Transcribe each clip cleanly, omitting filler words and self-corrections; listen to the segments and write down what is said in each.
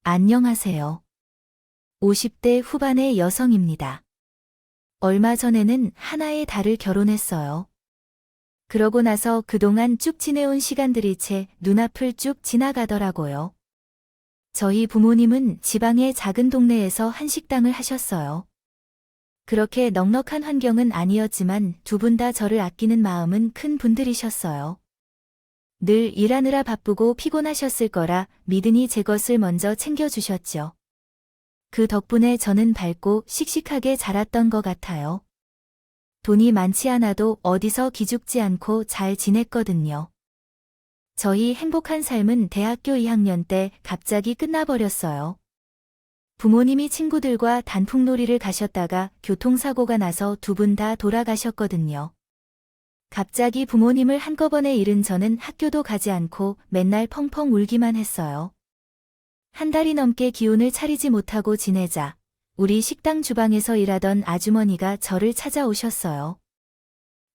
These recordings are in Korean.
안녕하세요. 50대 후반의 여성입니다. 얼마 전에는 하나의 달을 결혼했어요. 그러고 나서 그동안 쭉 지내온 시간들이 제 눈앞을 쭉 지나가더라고요. 저희 부모님은 지방의 작은 동네에서 한식당을 하셨어요. 그렇게 넉넉한 환경은 아니었지만 두 분 다 저를 아끼는 마음은 큰 분들이셨어요. 늘 일하느라 바쁘고 피곤하셨을 거라 믿으니 제 것을 먼저 챙겨주셨죠. 그 덕분에 저는 밝고 씩씩하게 자랐던 것 같아요. 돈이 많지 않아도 어디서 기죽지 않고 잘 지냈거든요. 저희 행복한 삶은 대학교 2학년 때 갑자기 끝나버렸어요. 부모님이 친구들과 단풍놀이를 가셨다가 교통사고가 나서 두 분 다 돌아가셨거든요. 갑자기 부모님을 한꺼번에 잃은 저는 학교도 가지 않고 맨날 펑펑 울기만 했어요. 한 달이 넘게 기운을 차리지 못하고 지내자 우리 식당 주방에서 일하던 아주머니가 저를 찾아오셨어요.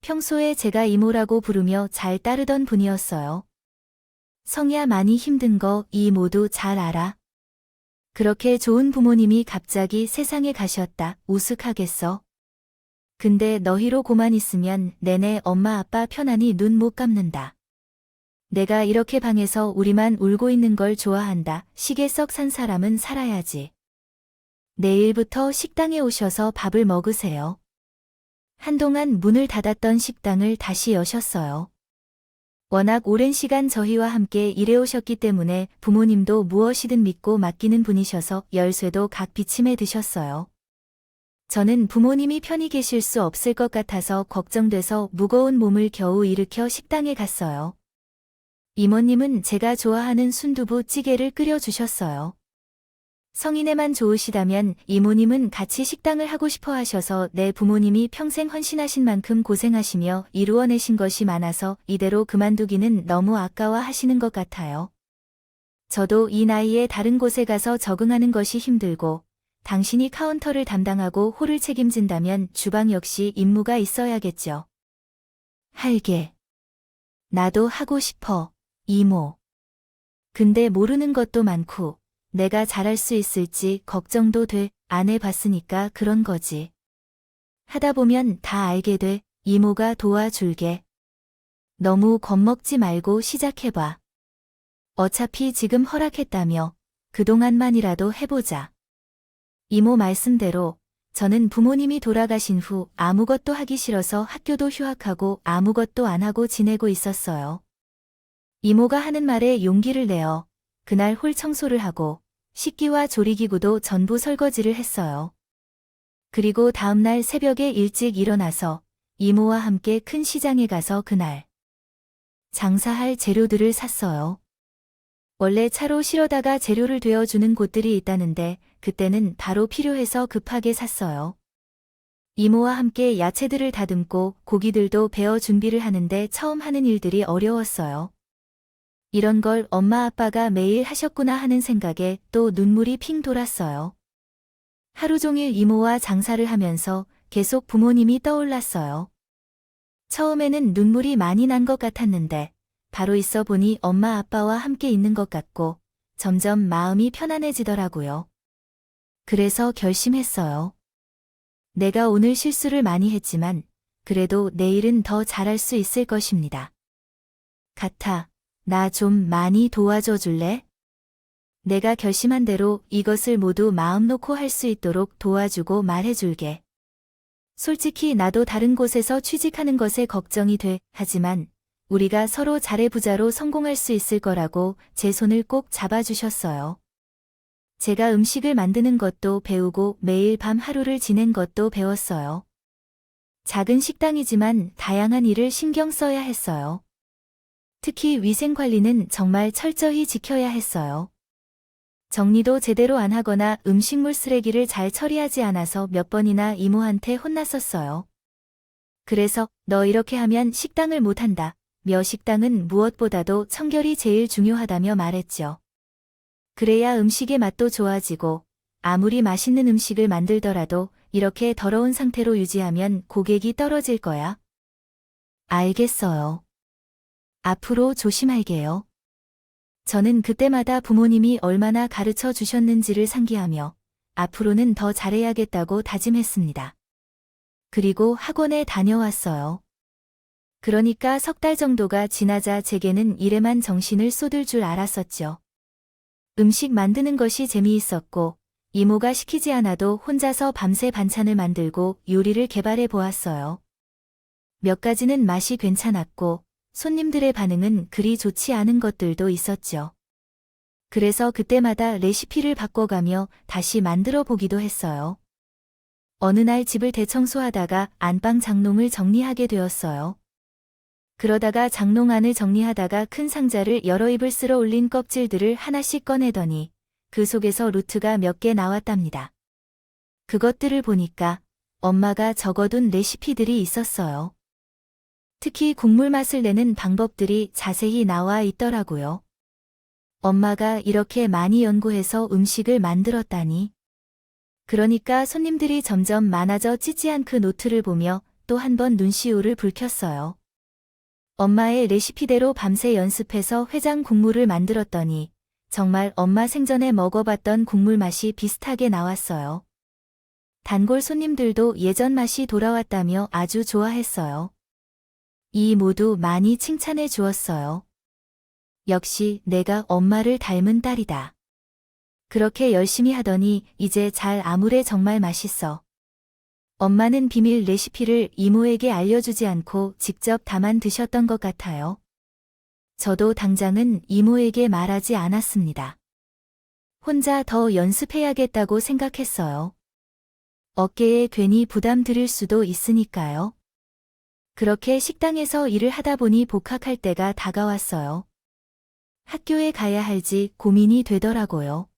평소에 제가 이모라고 부르며 잘 따르던 분이었어요. 성야 많이 힘든 거 이 모두 잘 알아. 그렇게 좋은 부모님이 갑자기 세상에 가셨다. 우스하겠어. 근데 너희로 고만 있으면 내내 엄마 아빠 편안히 눈 못 감는다. 내가 이렇게 방에서 우리만 울고 있는 걸 좋아한다. 시계 썩 산 사람은 살아야지. 내일부터 식당에 오셔서 밥을 먹으세요. 한동안 문을 닫았던 식당을 다시 여셨어요. 워낙 오랜 시간 저희와 함께 일해오셨기 때문에 부모님도 무엇이든 믿고 맡기는 분이셔서 열쇠도 각 비침해 드셨어요. 저는 부모님이 편히 계실 수 없을 것 같아서 걱정돼서 무거운 몸을 겨우 일으켜 식당에 갔어요. 이모님은 제가 좋아하는 순두부 찌개를 끓여주셨어요. 성인에만 좋으시다면 이모님은 같이 식당을 하고 싶어 하셔서 내 부모님이 평생 헌신하신 만큼 고생하시며 이루어내신 것이 많아서 이대로 그만두기는 너무 아까워하시는 것 같아요. 저도 이 나이에 다른 곳에 가서 적응하는 것이 힘들고 당신이 카운터를 담당하고 홀을 책임진다면 주방 역시 임무가 있어야겠죠. 할게. 나도 하고 싶어, 이모. 근데 모르는 것도 많고 내가 잘할 수 있을지 걱정도 돼. 안 해봤으니까 그런 거지. 하다 보면 다 알게 돼. 이모가 도와줄게. 너무 겁먹지 말고 시작해봐. 어차피 지금 허락했다며 그동안만이라도 해보자. 이모 말씀대로 저는 부모님이 돌아가신 후 아무것도 하기 싫어서 학교도 휴학하고 아무것도 안 하고 지내고 있었어요. 이모가 하는 말에 용기를 내어 그날 홀 청소를 하고 식기와 조리기구도 전부 설거지를 했어요. 그리고 다음날 새벽에 일찍 일어나서 이모와 함께 큰 시장에 가서 그날 장사할 재료들을 샀어요. 원래 차로 실어다가 재료를 되어주는 곳들이 있다는데 그때는 바로 필요해서 급하게 샀어요. 이모와 함께 야채들을 다듬고 고기들도 베어 준비를 하는데 처음 하는 일들이 어려웠어요. 이런 걸 엄마 아빠가 매일 하셨구나 하는 생각에 또 눈물이 핑 돌았어요. 하루 종일 이모와 장사를 하면서 계속 부모님이 떠올랐어요. 처음에는 눈물이 많이 난 것 같았는데 바로 있어 보니 엄마 아빠와 함께 있는 것 같고 점점 마음이 편안해지더라고요. 그래서 결심했어요. 내가 오늘 실수를 많이 했지만 그래도 내일은 더 잘할 수 있을 것입니다. 같아, 나 좀 많이 도와줘 줄래? 내가 결심한 대로 이것을 모두 마음 놓고 할 수 있도록 도와주고 말해줄게. 솔직히 나도 다른 곳에서 취직하는 것에 걱정이 돼. 하지만 우리가 서로 잘해부자로 성공할 수 있을 거라고 제 손을 꼭 잡아주셨어요. 제가 음식을 만드는 것도 배우고 매일 밤 하루를 지낸 것도 배웠어요. 작은 식당이지만 다양한 일을 신경 써야 했어요. 특히 위생 관리는 정말 철저히 지켜야 했어요. 정리도 제대로 안 하거나 음식물 쓰레기를 잘 처리하지 않아서 몇 번이나 이모한테 혼났었어요. 그래서 너 이렇게 하면 식당을 못한다. 며 식당은 무엇보다도 청결이 제일 중요하다며 말했죠. 그래야 음식의 맛도 좋아지고 아무리 맛있는 음식을 만들더라도 이렇게 더러운 상태로 유지하면 고객이 떨어질 거야. 알겠어요. 앞으로 조심할게요. 저는 그때마다 부모님이 얼마나 가르쳐 주셨는지를 상기하며 앞으로는 더 잘해야겠다고 다짐했습니다. 그리고 학원에 다녀왔어요. 그러니까 3달 정도가 지나자 제게는 일에만 정신을 쏟을 줄 알았었죠. 음식 만드는 것이 재미있었고 이모가 시키지 않아도 혼자서 밤새 반찬을 만들고 요리를 개발해 보았어요. 몇 가지는 맛이 괜찮았고 손님들의 반응은 그리 좋지 않은 것들도 있었죠. 그래서 그때마다 레시피를 바꿔가며 다시 만들어 보기도 했어요. 어느 날 집을 대청소하다가 안방 장롱을 정리하게 되었어요. 그러다가 장롱 안을 정리하다가 큰 상자를 여러 입을 쓸어 올린 껍질들을 하나씩 꺼내더니 그 속에서 루트가 몇 개 나왔답니다. 그것들을 보니까 엄마가 적어둔 레시피들이 있었어요. 특히 국물 맛을 내는 방법들이 자세히 나와 있더라고요. 엄마가 이렇게 많이 연구해서 음식을 만들었다니. 그러니까 손님들이 점점 많아져 찌찌한 그 노트를 보며 또 한 번 눈시울을 붉혔어요. 엄마의 레시피대로 밤새 연습해서 회장 국물을 만들었더니 정말 엄마 생전에 먹어봤던 국물 맛이 비슷하게 나왔어요. 단골 손님들도 예전 맛이 돌아왔다며 아주 좋아했어요. 이 모두 많이 칭찬해 주었어요. 역시 내가 엄마를 닮은 딸이다. 그렇게 열심히 하더니 이제 잘 아무래 정말 맛있어. 엄마는 비밀 레시피를 이모에게 알려주지 않고 직접 다만 드셨던 것 같아요. 저도 당장은 이모에게 말하지 않았습니다. 혼자 더 연습해야겠다고 생각했어요. 어깨에 괜히 부담 드릴 수도 있으니까요. 그렇게 식당에서 일을 하다 보니 복학할 때가 다가왔어요. 학교에 가야 할지 고민이 되더라고요.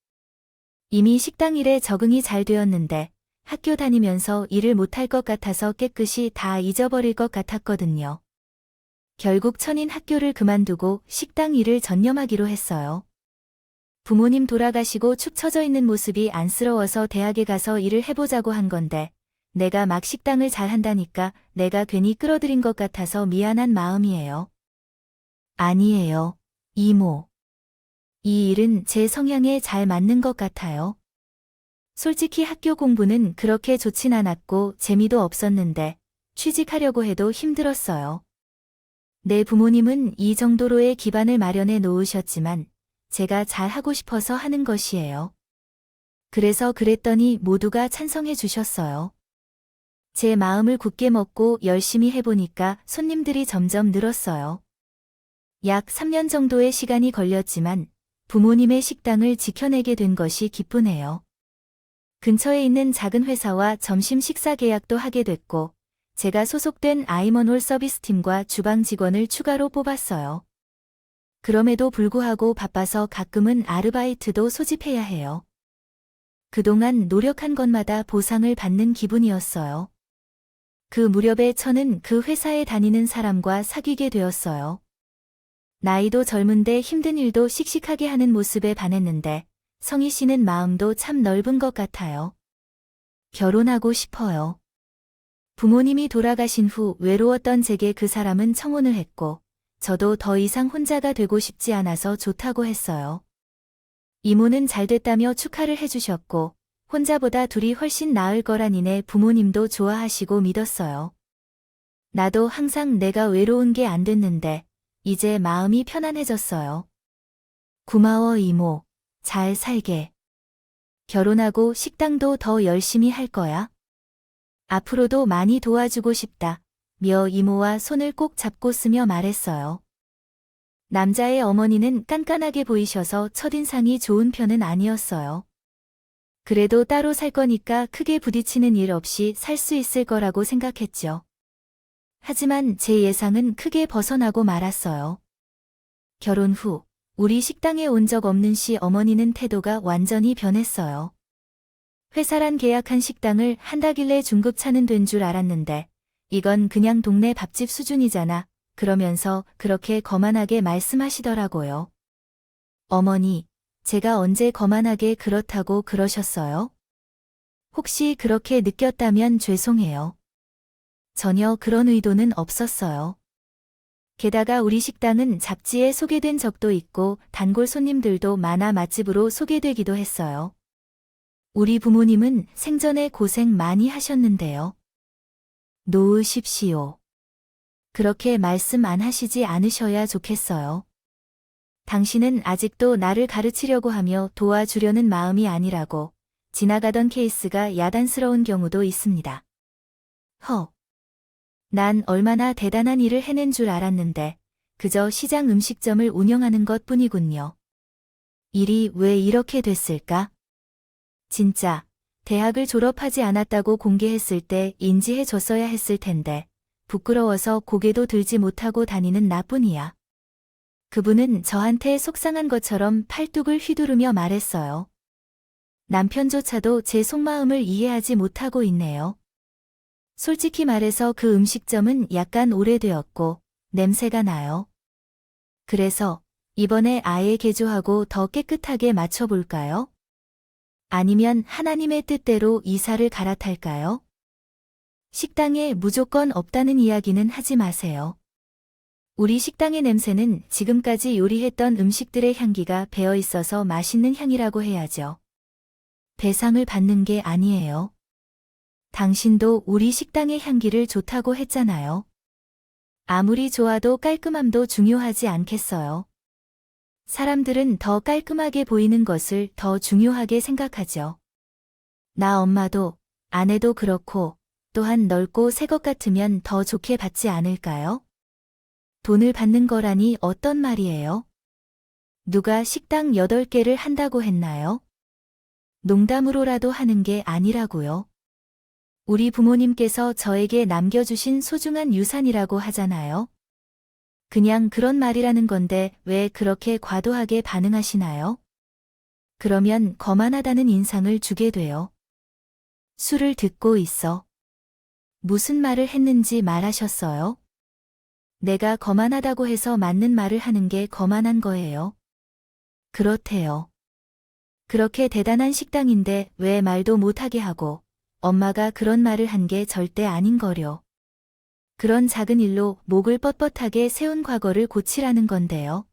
이미 식당 일에 적응이 잘 되었는데 학교 다니면서 일을 못할 것 같아서 깨끗이 다 잊어버릴 것 같았거든요. 결국 천인 학교를 그만두고 식당 일을 전념하기로 했어요. 부모님 돌아가시고 축 처져 있는 모습이 안쓰러워서 대학에 가서 일을 해보자고 한 건데 내가 막 식당을 잘 한다니까 내가 괜히 끌어들인 것 같아서 미안한 마음이에요. 아니에요, 이모. 이 일은 제 성향에 잘 맞는 것 같아요. 솔직히 학교 공부는 그렇게 좋진 않았고 재미도 없었는데 취직하려고 해도 힘들었어요. 내 부모님은 이 정도로의 기반을 마련해 놓으셨지만 제가 잘 하고 싶어서 하는 것이에요. 그래서 그랬더니 모두가 찬성해 주셨어요. 제 마음을 굳게 먹고 열심히 해보니까 손님들이 점점 늘었어요. 약 3년 정도의 시간이 걸렸지만 부모님의 식당을 지켜내게 된 것이 기쁘네요. 근처에 있는 작은 회사와 점심 식사 계약도 하게 됐고 제가 소속된 아이먼홀 서비스팀과 주방 직원을 추가로 뽑았어요. 그럼에도 불구하고 바빠서 가끔은 아르바이트도 소집해야 해요. 그동안 노력한 것마다 보상을 받는 기분이었어요. 그 무렵에 저는 그 회사에 다니는 사람과 사귀게 되었어요. 나이도 젊은데 힘든 일도 씩씩하게 하는 모습에 반했는데 성희 씨는 마음도 참 넓은 것 같아요. 결혼하고 싶어요. 부모님이 돌아가신 후 외로웠던 제게 그 사람은 청혼을 했고 저도 더 이상 혼자가 되고 싶지 않아서 좋다고 했어요. 이모는 잘 됐다며 축하를 해주셨고 혼자보다 둘이 훨씬 나을 거라니네 부모님도 좋아하시고 믿었어요. 나도 항상 내가 외로운 게 안 됐는데 이제 마음이 편안해졌어요. 고마워 이모. 잘 살게. 결혼하고 식당도 더 열심히 할 거야. 앞으로도 많이 도와주고 싶다. 며 이모와 손을 꼭 잡고 쓰며 말했어요. 남자의 어머니는 깐깐하게 보이셔서 첫인상이 좋은 편은 아니었어요. 그래도 따로 살 거니까 크게 부딪히는 일 없이 살 수 있을 거라고 생각했죠. 하지만 제 예상은 크게 벗어나고 말았어요. 결혼 후 우리 식당에 온 적 없는 시어머니는 태도가 완전히 변했어요. 회사란 계약한 식당을 한다길래 중급차는 된 줄 알았는데 이건 그냥 동네 밥집 수준이잖아. 그러면서 그렇게 거만하게 말씀하시더라고요. 어머니, 제가 언제 거만하게 그렇다고 그러셨어요? 혹시 그렇게 느꼈다면 죄송해요. 전혀 그런 의도는 없었어요. 게다가 우리 식당은 잡지에 소개된 적도 있고 단골 손님들도 많아 맛집으로 소개되기도 했어요. 우리 부모님은 생전에 고생 많이 하셨는데요. 놓으십시오. 그렇게 말씀 안 하시지 않으셔야 좋겠어요. 당신은 아직도 나를 가르치려고 하며 도와주려는 마음이 아니라고. 지나가던 케이스가 야단스러운 경우도 있습니다. 난 얼마나 대단한 일을 해낸 줄 알았는데 그저 시장 음식점을 운영하는 것뿐이군요. 일이 왜 이렇게 됐을까? 진짜 대학을 졸업하지 않았다고 공개했을 때 인지해 줬어야 했을 텐데 부끄러워서 고개도 들지 못하고 다니는 나뿐이야. 그분은 저한테 속상한 것처럼 팔뚝을 휘두르며 말했어요. 남편조차도 제 속마음을 이해하지 못하고 있네요. 솔직히 말해서 그 음식점은 약간 오래되었고 냄새가 나요. 그래서 이번에 아예 개조하고 더 깨끗하게 맞춰볼까요? 아니면 하나님의 뜻대로 이사를 갈아탈까요? 식당에 무조건 없다는 이야기는 하지 마세요. 우리 식당의 냄새는 지금까지 요리했던 음식들의 향기가 배어 있어서 맛있는 향이라고 해야죠. 배상을 받는 게 아니에요. 당신도 우리 식당의 향기를 좋다고 했잖아요. 아무리 좋아도 깔끔함도 중요하지 않겠어요. 사람들은 더 깔끔하게 보이는 것을 더 중요하게 생각하죠. 나 엄마도 아내도 그렇고 또한 넓고 새 것 같으면 더 좋게 받지 않을까요? 돈을 받는 거라니 어떤 말이에요? 누가 식당 8개를 한다고 했나요? 농담으로라도 하는 게 아니라고요. 우리 부모님께서 저에게 남겨주신 소중한 유산이라고 하잖아요. 그냥 그런 말이라는 건데 왜 그렇게 과도하게 반응하시나요? 그러면 거만하다는 인상을 주게 돼요. 술을 듣고 있어. 무슨 말을 했는지 말하셨어요? 내가 거만하다고 해서 맞는 말을 하는 게 거만한 거예요. 그렇대요. 그렇게 대단한 식당인데 왜 말도 못하게 하고 엄마가 그런 말을 한 게 절대 아닌 거려. 그런 작은 일로 목을 뻣뻣하게 세운 과거를 고치라는 건데요.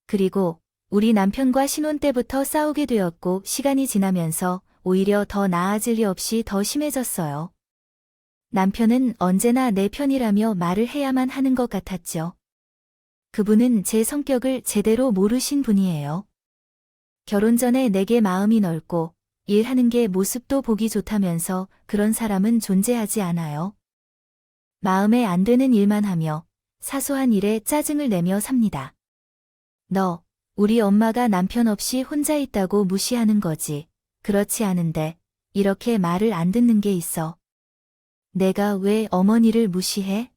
그리고 우리 남편과 신혼 때부터 싸우게 되었고 시간이 지나면서 오히려 더 나아질 리 없이 더 심해졌어요. 남편은 언제나 내 편이라며 말을 해야만 하는 것 같았죠. 그분은 제 성격을 제대로 모르신 분이에요. 결혼 전에 내게 마음이 넓고 일하는 게 모습도 보기 좋다면서 그런 사람은 존재하지 않아요. 마음에 안 드는 일만 하며 사소한 일에 짜증을 내며 삽니다. 너, 우리 엄마가 남편 없이 혼자 있다고 무시하는 거지. 그렇지 않은데 이렇게 말을 안 듣는 게 있어. 내가 왜 어머니를 무시해?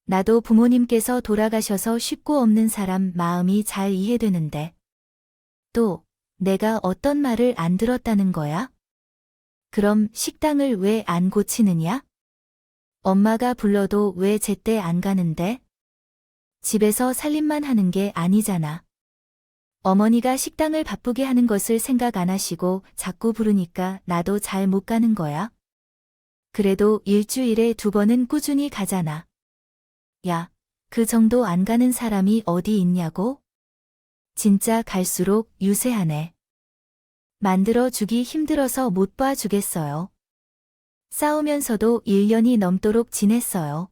나도 부모님께서 돌아가셔서 쉽고 없는 사람 마음이 잘 이해되는데. 또 내가 어떤 말을 안 들었다는 거야? 그럼 식당을 왜 안 고치느냐? 엄마가 불러도 왜 제때 안 가는데? 집에서 살림만 하는 게 아니잖아. 어머니가 식당을 바쁘게 하는 것을 생각 안 하시고 자꾸 부르니까 나도 잘 못 가는 거야. 그래도 일주일에 2번은 꾸준히 가잖아. 야, 그 정도 안 가는 사람이 어디 있냐고? 진짜 갈수록 유세하네. 만들어주기 힘들어서 못 봐주겠어요. 싸우면서도 1년이 넘도록 지냈어요.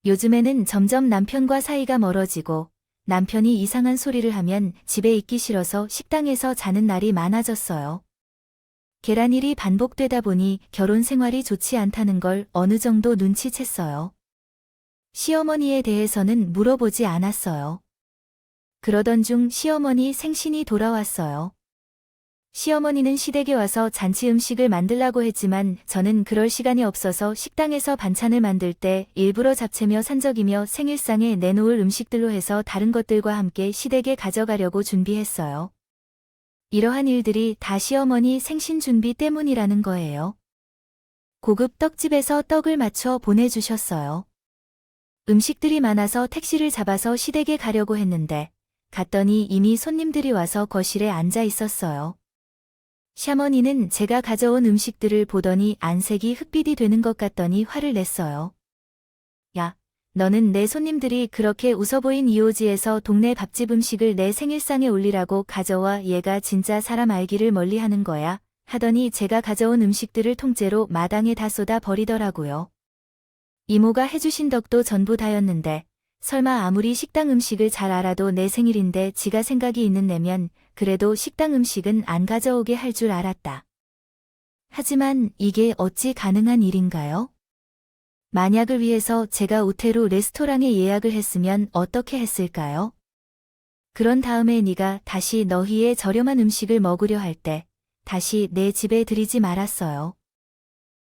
요즘에는 점점 남편과 사이가 멀어지고 남편이 이상한 소리를 하면 집에 있기 싫어서 식당에서 자는 날이 많아졌어요. 계란일이 반복되다 보니 결혼 생활이 좋지 않다는 걸 어느 정도 눈치챘어요. 시어머니에 대해서는 물어보지 않았어요. 그러던 중 시어머니 생신이 돌아왔어요. 시어머니는 시댁에 와서 잔치 음식을 만들라고 했지만 저는 그럴 시간이 없어서 식당에서 반찬을 만들 때 일부러 잡채며 산적이며 생일상에 내놓을 음식들로 해서 다른 것들과 함께 시댁에 가져가려고 준비했어요. 이러한 일들이 다 시어머니 생신 준비 때문이라는 거예요. 고급 떡집에서 떡을 맞춰 보내주셨어요. 음식들이 많아서 택시를 잡아서 시댁에 가려고 했는데 갔더니 이미 손님들이 와서 거실에 앉아 있었어요. 샤머니는 제가 가져온 음식들을 보더니 안색이 흑빛이 되는 것 같더니 화를 냈어요. 야, 너는 내 손님들이 그렇게 웃어 보인 이오지에서 동네 밥집 음식을 내 생일상에 올리라고 가져와 얘가 진짜 사람 알기를 멀리 하는 거야 하더니 제가 가져온 음식들을 통째로 마당에 다 쏟아 버리더라고요. 이모가 해주신 덕도 전부 다였는데 설마 아무리 식당 음식을 잘 알아도 내 생일인데 지가 생각이 있는 내면 그래도 식당 음식은 안 가져오게 할 줄 알았다. 하지만 이게 어찌 가능한 일인가요? 만약을 위해서 제가 우테루 레스토랑에 예약을 했으면 어떻게 했을까요? 그런 다음에 네가 다시 너희의 저렴한 음식을 먹으려 할 때 다시 내 집에 들이지 말았어요.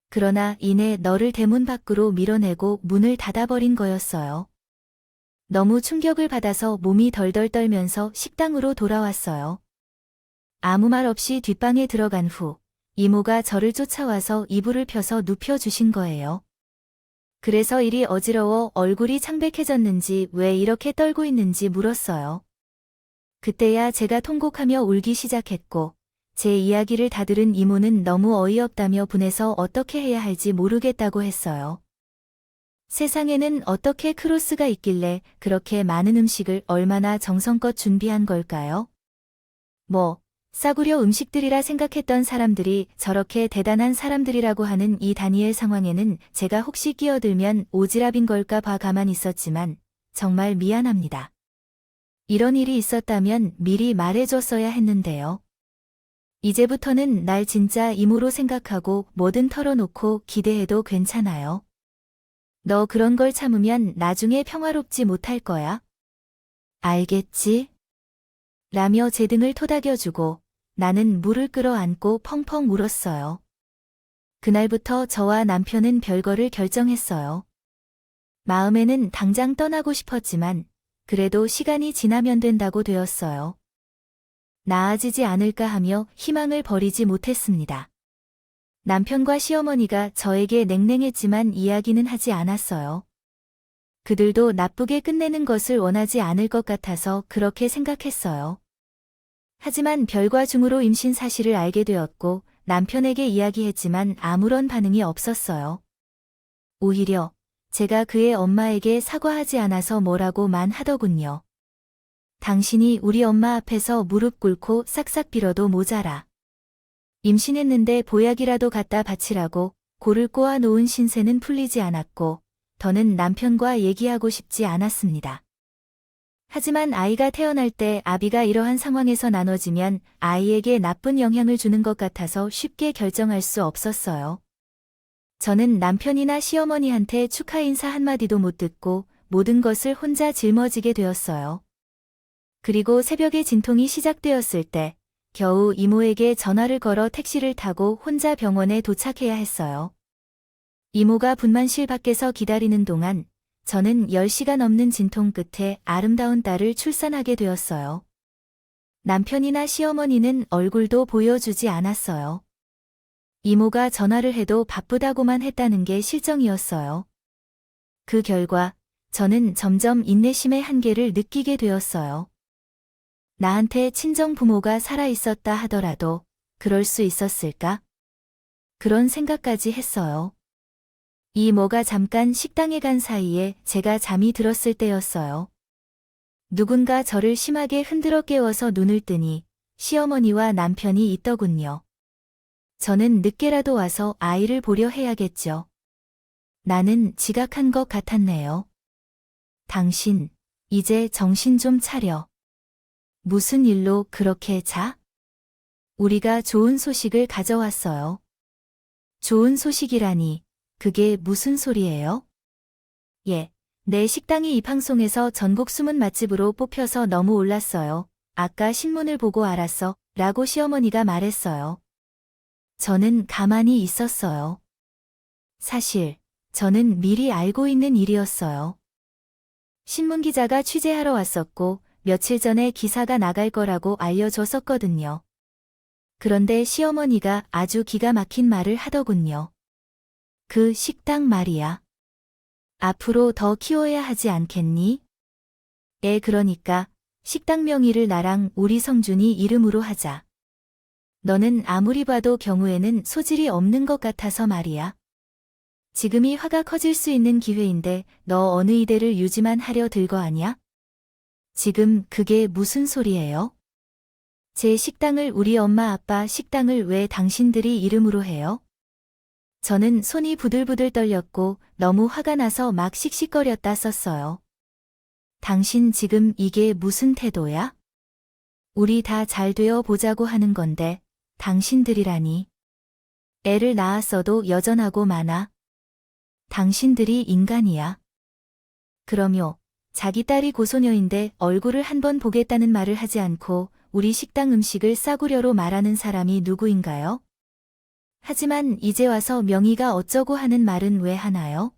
그러나 이내 너를 대문 밖으로 밀어내고 문을 닫아버린 거였어요. 너무 충격을 받아서 몸이 덜덜 떨면서 식당으로 돌아왔어요. 아무 말 없이 뒷방에 들어간 후 이모가 저를 쫓아와서 이불을 펴서 눕혀주신 거예요. 그래서 일이 어지러워 얼굴이 창백해졌는지 왜 이렇게 떨고 있는지 물었어요. 그때야 제가 통곡하며 울기 시작했고 제 이야기를 다 들은 이모는 너무 어이없다며 분해서 어떻게 해야 할지 모르겠다고 했어요. 세상에는 어떻게 크로스가 있길래 그렇게 많은 음식을 얼마나 정성껏 준비한 걸까요? 싸구려 음식들이라 생각했던 사람들이 저렇게 대단한 사람들이라고 하는 이 다니엘 상황에는 제가 혹시 끼어들면 오지랖인 걸까 봐 가만히 있었지만 정말 미안합니다. 이런 일이 있었다면 미리 말해줬어야 했는데요. 이제부터는 날 진짜 이모로 생각하고 뭐든 털어놓고 기대해도 괜찮아요. 너 그런 걸 참으면 나중에 평화롭지 못할 거야. 알겠지? 라며 제 등을 토닥여주고 나는 물을 끌어안고 펑펑 울었어요. 그날부터 저와 남편은 별거를 결정했어요. 마음에는 당장 떠나고 싶었지만 그래도 시간이 지나면 된다고 되었어요. 나아지지 않을까 하며 희망을 버리지 못했습니다. 남편과 시어머니가 저에게 냉랭했지만 이야기는 하지 않았어요. 그들도 나쁘게 끝내는 것을 원하지 않을 것 같아서 그렇게 생각했어요. 하지만 별과 중으로 임신 사실을 알게 되었고 남편에게 이야기했지만 아무런 반응이 없었어요. 오히려 제가 그의 엄마에게 사과하지 않아서 뭐라고만 하더군요. 당신이 우리 엄마 앞에서 무릎 꿇고 싹싹 빌어도 모자라. 임신했는데 보약이라도 갖다 바치라고 골을 꼬아 놓은 신세는 풀리지 않았고 더는 남편과 얘기하고 싶지 않았습니다. 하지만 아이가 태어날 때 아비가 이러한 상황에서 나눠지면 아이에게 나쁜 영향을 주는 것 같아서 쉽게 결정할 수 없었어요. 저는 남편이나 시어머니한테 축하 인사 한마디도 못 듣고 모든 것을 혼자 짊어지게 되었어요. 그리고 새벽에 진통이 시작되었을 때 겨우 이모에게 전화를 걸어 택시를 타고 혼자 병원에 도착해야 했어요. 이모가 분만실 밖에서 기다리는 동안 저는 10시간 넘는 진통 끝에 아름다운 딸을 출산하게 되었어요. 남편이나 시어머니는 얼굴도 보여주지 않았어요. 이모가 전화를 해도 바쁘다고만 했다는 게 실정이었어요. 그 결과 저는 점점 인내심의 한계를 느끼게 되었어요. 나한테 친정 부모가 살아있었다 하더라도 그럴 수 있었을까? 그런 생각까지 했어요. 이모가 잠깐 식당에 간 사이에 제가 잠이 들었을 때였어요. 누군가 저를 심하게 흔들어 깨워서 눈을 뜨니 시어머니와 남편이 있더군요. 저는 늦게라도 와서 아이를 보려 해야겠죠. 나는 지각한 것 같았네요. 당신, 이제 정신 좀 차려. 무슨 일로 그렇게 자? 우리가 좋은 소식을 가져왔어요. 좋은 소식이라니, 그게 무슨 소리예요? 내 식당이 이 방송에서 전국 숨은 맛집으로 뽑혀서 너무 올랐어요. 아까 신문을 보고 알았어, 라고 시어머니가 말했어요. 저는 가만히 있었어요. 사실, 저는 미리 알고 있는 일이었어요. 신문기자가 취재하러 왔었고, 며칠 전에 기사가 나갈 거라고 알려줬었거든요. 그런데 시어머니가 아주 기가 막힌 말을 하더군요. 그 식당 말이야. 앞으로 더 키워야 하지 않겠니? 그러니까 식당 명의를 나랑 우리 성준이 이름으로 하자. 너는 아무리 봐도 경우에는 소질이 없는 것 같아서 말이야. 지금이 화가 커질 수 있는 기회인데 너 어느 이대를 유지만 하려 들거 아냐? 지금 그게 무슨 소리예요? 제 식당을 우리 엄마 아빠 식당을 왜 당신들이 이름으로 해요? 저는 손이 부들부들 떨렸고 너무 화가 나서 막 씩씩거렸다 썼어요. 당신 지금 이게 무슨 태도야? 우리 다 잘 되어 보자고 하는 건데 당신들이라니. 애를 낳았어도 여전하고 많아. 당신들이 인간이야. 그럼요. 자기 딸이 고소녀인데 얼굴을 한번 보겠다는 말을 하지 않고 우리 식당 음식을 싸구려로 말하는 사람이 누구인가요? 하지만 이제 와서 명의가 어쩌고 하는 말은 왜 하나요?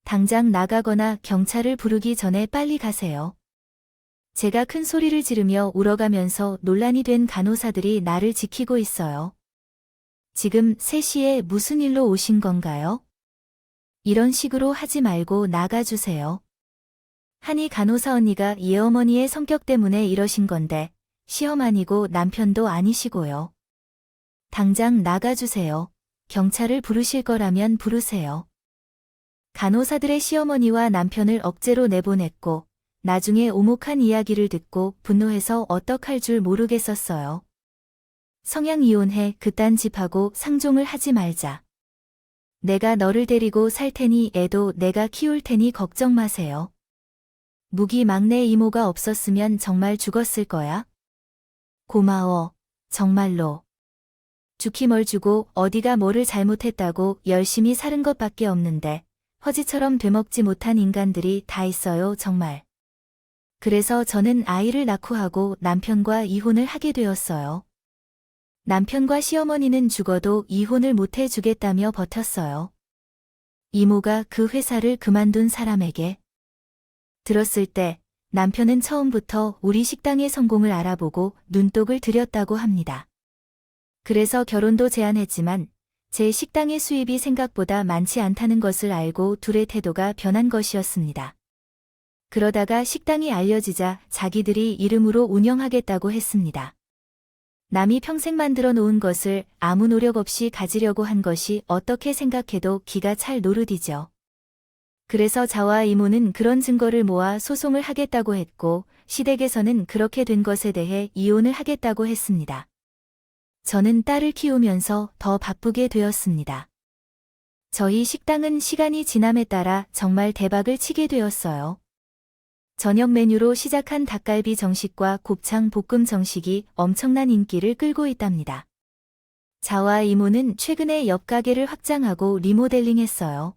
당장 나가거나 경찰을 부르기 전에 빨리 가세요. 제가 큰 소리를 지르며 울어가면서 논란이 된 간호사들이 나를 지키고 있어요. 지금 3시에 무슨 일로 오신 건가요? 이런 식으로 하지 말고 나가주세요. 한이 간호사 언니가 예어머니의 성격 때문에 이러신 건데 시험 아니고 남편도 아니시고요. 당장 나가주세요. 경찰을 부르실 거라면 부르세요. 간호사들의 시어머니와 남편을 억지로 내보냈고 나중에 오목한 이야기를 듣고 분노해서 어떡할 줄 모르겠었어요. 성향 이혼해 그딴 집하고 상종을 하지 말자. 내가 너를 데리고 살 테니 애도 내가 키울 테니 걱정 마세요. 무기 막내 이모가 없었으면 정말 죽었을 거야. 고마워. 정말로. 죽기 뭘 주고 어디가 뭐를 잘못했다고 열심히 사는 것밖에 없는데 허지처럼 되먹지 못한 인간들이 다 있어요 정말. 그래서 저는 아이를 낳고 하고 남편과 이혼을 하게 되었어요. 남편과 시어머니는 죽어도 이혼을 못 해주겠다며 버텼어요. 이모가 그 회사를 그만둔 사람에게 들었을 때 남편은 처음부터 우리 식당의 성공을 알아보고 눈독을 들였다고 합니다. 그래서 결혼도 제안했지만 제 식당의 수입이 생각보다 많지 않다는 것을 알고 둘의 태도가 변한 것이었습니다. 그러다가 식당이 알려지자 자기들이 이름으로 운영하겠다고 했습니다. 남이 평생 만들어 놓은 것을 아무 노력 없이 가지려고 한 것이 어떻게 생각해도 기가 찰 노릇이죠. 그래서 저와 이모는 그런 증거를 모아 소송을 하겠다고 했고 시댁에서는 그렇게 된 것에 대해 이혼을 하겠다고 했습니다. 저는 딸을 키우면서 더 바쁘게 되었습니다. 저희 식당은 시간이 지남에 따라 정말 대박을 치게 되었어요. 저녁 메뉴로 시작한 닭갈비 정식과 곱창 볶음 정식이 엄청난 인기를 끌고 있답니다. 저와 이모는 최근에 옆 가게를 확장하고 리모델링했어요.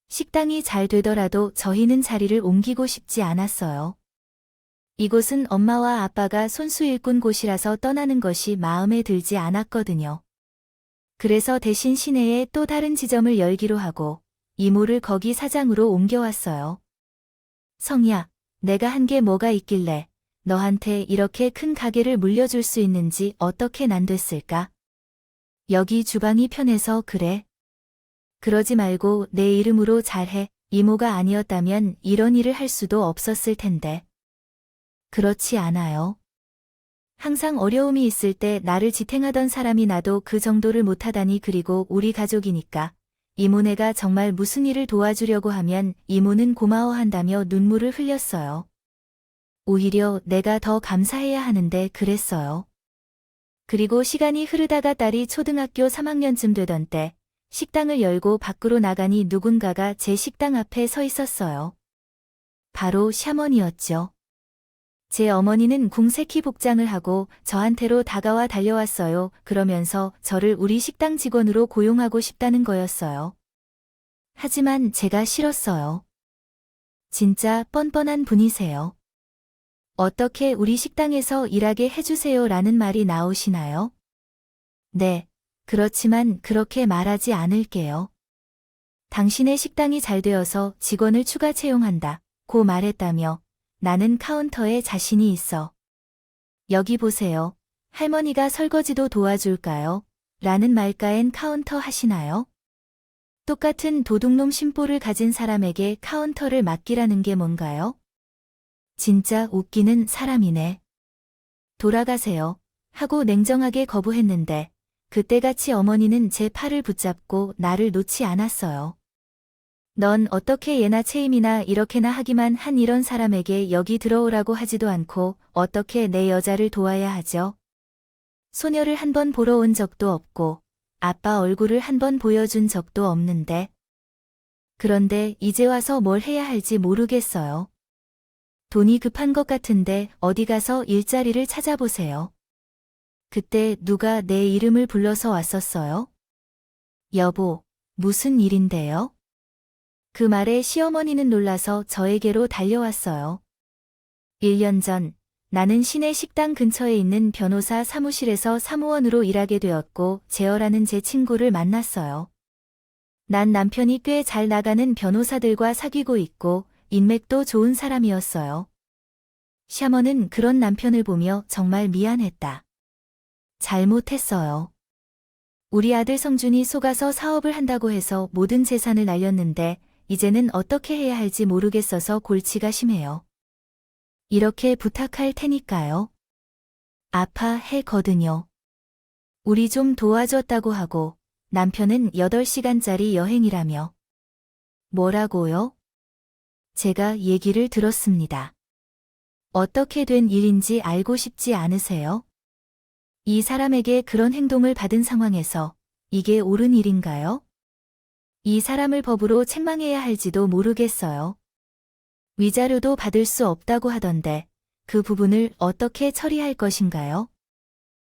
식당이 잘 되더라도 저희는 자리를 옮기고 싶지 않았어요. 이곳은 엄마와 아빠가 손수 일꾼 곳이라서 떠나는 것이 마음에 들지 않았거든요. 그래서 대신 시내에 또 다른 지점을 열기로 하고 이모를 거기 사장으로 옮겨왔어요. 성희야, 내가 한 게 뭐가 있길래 너한테 이렇게 큰 가게를 물려줄 수 있는지 어떻게 난 됐을까? 여기 주방이 편해서 그래. 그러지 말고 내 이름으로 잘해. 이모가 아니었다면 이런 일을 할 수도 없었을 텐데. 그렇지 않아요. 항상 어려움이 있을 때 나를 지탱하던 사람이 나도 그 정도를 못하다니. 그리고 우리 가족이니까 이모네가 정말 무슨 일을 도와주려고 하면 이모는 고마워한다며 눈물을 흘렸어요. 오히려 내가 더 감사해야 하는데 그랬어요. 그리고 시간이 흐르다가 딸이 초등학교 3학년쯤 되던 때 식당을 열고 밖으로 나가니 누군가가 제 식당 앞에 서 있었어요. 바로 샤머니였죠. 제 어머니는 궁세키 복장을 하고 저한테로 다가와 달려왔어요. 그러면서 저를 우리 식당 직원으로 고용하고 싶다는 거였어요. 하지만 제가 싫었어요. 진짜 뻔뻔한 분이세요. 어떻게 우리 식당에서 일하게 해주세요 라는 말이 나오시나요? 네, 그렇지만 그렇게 말하지 않을게요. 당신의 식당이 잘 되어서 직원을 추가 채용한다 고 말했다며 나는 카운터에 자신이 있어. 여기 보세요. 할머니가 설거지도 도와줄까요? 라는 말가엔 카운터 하시나요? 똑같은 도둑놈 심보를 가진 사람에게 카운터를 맡기라는 게 뭔가요? 진짜 웃기는 사람이네. 돌아가세요. 하고 냉정하게 거부했는데 그때같이 어머니는 제 팔을 붙잡고 나를 놓지 않았어요. 넌 어떻게 예나 채임이나 이렇게나 하기만 한 이런 사람에게 여기 들어오라고 하지도 않고 어떻게 내 여자를 도와야 하죠? 소녀를 한 번 보러 온 적도 없고 아빠 얼굴을 한 번 보여준 적도 없는데. 그런데 이제 와서 뭘 해야 할지 모르겠어요. 돈이 급한 것 같은데 어디 가서 일자리를 찾아보세요. 그때 누가 내 이름을 불러서 왔었어요? 여보, 무슨 일인데요? 그 말에 시어머니는 놀라서 저에게로 달려왔어요. 1년 전, 나는 시내 식당 근처에 있는 변호사 사무실에서 사무원으로 일하게 되었고 재열하는 제 친구를 만났어요. 난 남편이 꽤 잘 나가는 변호사들과 사귀고 있고 인맥도 좋은 사람이었어요. 샤머는 그런 남편을 보며 정말 미안했다. 잘못했어요. 우리 아들 성준이 속아서 사업을 한다고 해서 모든 재산을 날렸는데 이제는 어떻게 해야 할지 모르겠어서 골치가 심해요. 이렇게 부탁할 테니까요. 아파했거든요. 우리 좀 도와줬다고 하고 남편은 8시간짜리 여행이라며. 뭐라고요? 제가 얘기를 들었습니다. 어떻게 된 일인지 알고 싶지 않으세요? 이 사람에게 그런 행동을 받은 상황에서 이게 옳은 일인가요? 이 사람을 법으로 책망해야 할지도 모르겠어요. 위자료도 받을 수 없다고 하던데 그 부분을 어떻게 처리할 것인가요?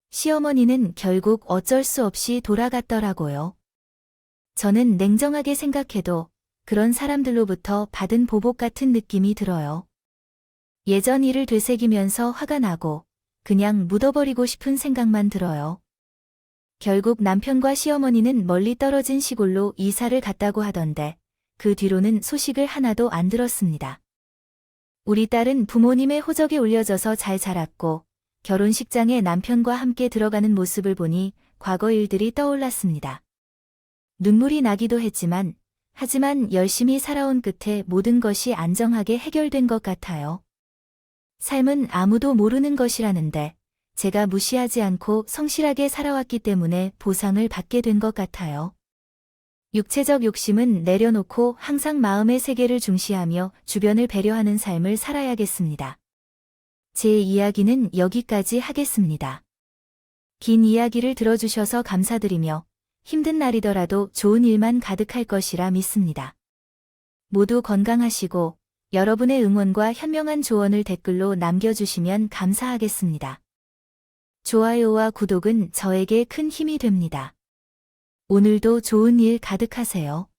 시어머니는 결국 어쩔 수 없이 돌아갔더라고요. 저는 냉정하게 생각해도 그런 사람들로부터 받은 보복 같은 느낌이 들어요. 예전 일을 되새기면서 화가 나고 그냥 묻어버리고 싶은 생각만 들어요. 결국 남편과 시어머니는 멀리 떨어진 시골로 이사를 갔다고 하던데 그 뒤로는 소식을 하나도 안 들었습니다. 우리 딸은 부모님의 호적에 올려져서 잘 자랐고 결혼식장에 남편과 함께 들어가는 모습을 보니 과거 일들이 떠올랐습니다. 눈물이 나기도 했지만 하지만 열심히 살아온 끝에 모든 것이 안정하게 해결된 것 같아요. 삶은 아무도 모르는 것이라는데 제가 무시하지 않고 성실하게 살아왔기 때문에 보상을 받게 된 것 같아요. 육체적 욕심은 내려놓고 항상 마음의 세계를 중시하며 주변을 배려하는 삶을 살아야겠습니다. 제 이야기는 여기까지 하겠습니다. 긴 이야기를 들어주셔서 감사드리며 힘든 날이더라도 좋은 일만 가득할 것이라 믿습니다. 모두 건강하시고 여러분의 응원과 현명한 조언을 댓글로 남겨주시면 감사하겠습니다. 좋아요와 구독은 저에게 큰 힘이 됩니다. 오늘도 좋은 일 가득하세요.